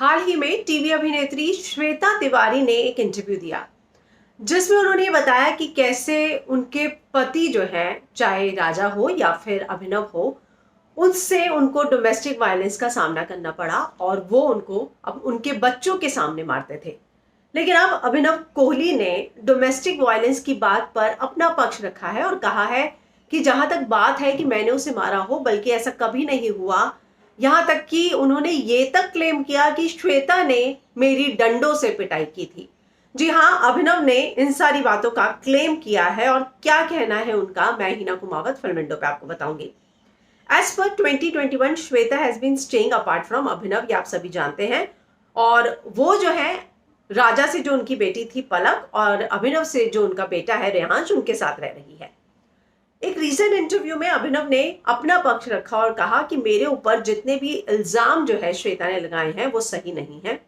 हाल ही में टीवी अभिनेत्री श्वेता तिवारी ने एक इंटरव्यू दिया जिसमें उन्होंने ये बताया कि कैसे उनके पति जो हैं, चाहे राजा हो या फिर अभिनव हो, उनसे उनको डोमेस्टिक वायलेंस का सामना करना पड़ा और वो उनको अब उनके बच्चों के सामने मारते थे। लेकिन अब अभिनव कोहली ने डोमेस्टिक वायलेंस की बात पर अपना पक्ष रखा है और कहा है कि जहां तक बात है कि मैंने उसे मारा हो, बल्कि ऐसा कभी नहीं हुआ। यहां तक कि उन्होंने ये तक क्लेम किया कि श्वेता ने मेरी डंडों से पिटाई की थी। जी हाँ, अभिनव ने इन सारी बातों का क्लेम किया है और क्या कहना है उनका, मैं हिना कुमावत फिल्म इंडो पे आपको बताऊंगी। As per 2021 Shweta has been staying apart from Abhinav, ये आप सभी जानते हैं। और वो जो है राजा से जो उनकी बेटी थी पलक और अभिनव से जो उनका बेटा है रेहांश, उनके साथ रह रही है। एक रीसेंट इंटरव्यू में अभिनव ने अपना पक्ष रखा और कहा कि मेरे ऊपर जितने भी इल्जाम जो है श्वेता ने लगाए हैं वो सही नहीं है।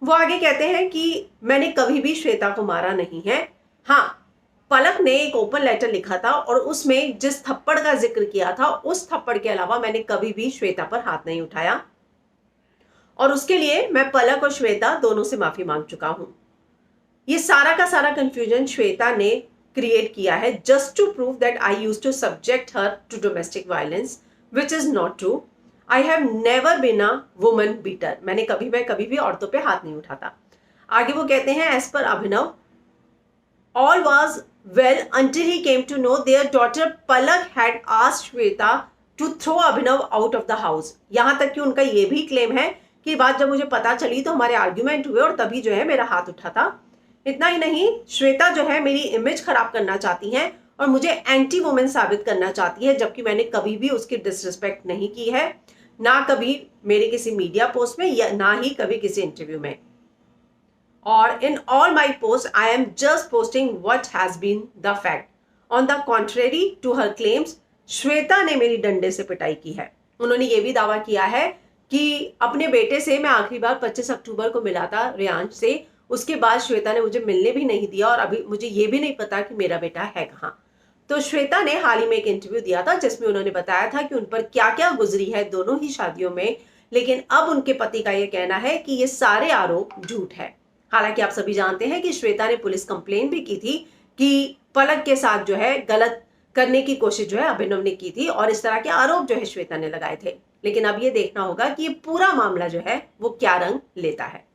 वो आगे कहते हैं कि मैंने कभी भी श्वेता को मारा नहीं है। हाँ, पलक ने एक ओपन लेटर लिखा था और उसमें जिस थप्पड़ का जिक्र किया था, उस थप्पड़ के अलावा मैंने कभी भी श्वेता पर हाथ नहीं उठाया और उसके लिए मैं पलक और श्वेता दोनों से माफी मांग चुका हूं। ये सारा का सारा कंफ्यूजन श्वेता ने क्रिएट किया है just to prove that I used to subject her to domestic violence, which is not true. I have never been a woman beater. मैं कभी भी औरतों पे हाथ नहीं उठाता। आगे वो कहते हैं, as per Abhinav, all was well until he came to know their daughter Palak had asked Shweta to throw Abhinav out of the house। यहां तक कि उनका यह भी क्लेम है कि बात जब मुझे पता चली तो हमारे आर्ग्यूमेंट हुए और तभी जो है मेरा हाथ उठा था। इतना ही नहीं, श्वेता जो है मेरी इमेज खराब करना चाहती हैं और मुझे एंटी वुमेन साबित करना चाहती है, जबकि मैंने कभी भी उसकी डिसरिस्पेक्ट नहीं की है, ना कभी मेरे किसी मीडिया पोस्ट में या ना ही कभी किसी इंटरव्यू में। और in all my posts I am just posting what has been the fact. On the contrary to her claims, Shweta ने मेरी डंडे से पिटाई की है। उन्होंने ये भी दावा किया है कि अपने बेटे से मैं आखिरी बार 25 अक्टूबर को मिला था रेयांश से, उसके बाद श्वेता ने मुझे मिलने भी नहीं दिया और अभी मुझे ये भी नहीं पता कि मेरा बेटा है कहाँ। तो श्वेता ने हाल ही में एक इंटरव्यू दिया था जिसमें उन्होंने बताया था कि उन पर क्या क्या गुजरी है दोनों ही शादियों में, लेकिन अब उनके पति का ये कहना है कि ये सारे आरोप झूठ है। हालांकि आप सभी जानते हैं कि श्वेता ने पुलिस कंप्लेन भी की थी कि पलक के साथ जो है गलत करने की कोशिश जो है अभिनव ने की थी और इस तरह के आरोप जो है श्वेता ने लगाए थे। लेकिन अब ये देखना होगा कि ये पूरा मामला जो है वो क्या रंग लेता है।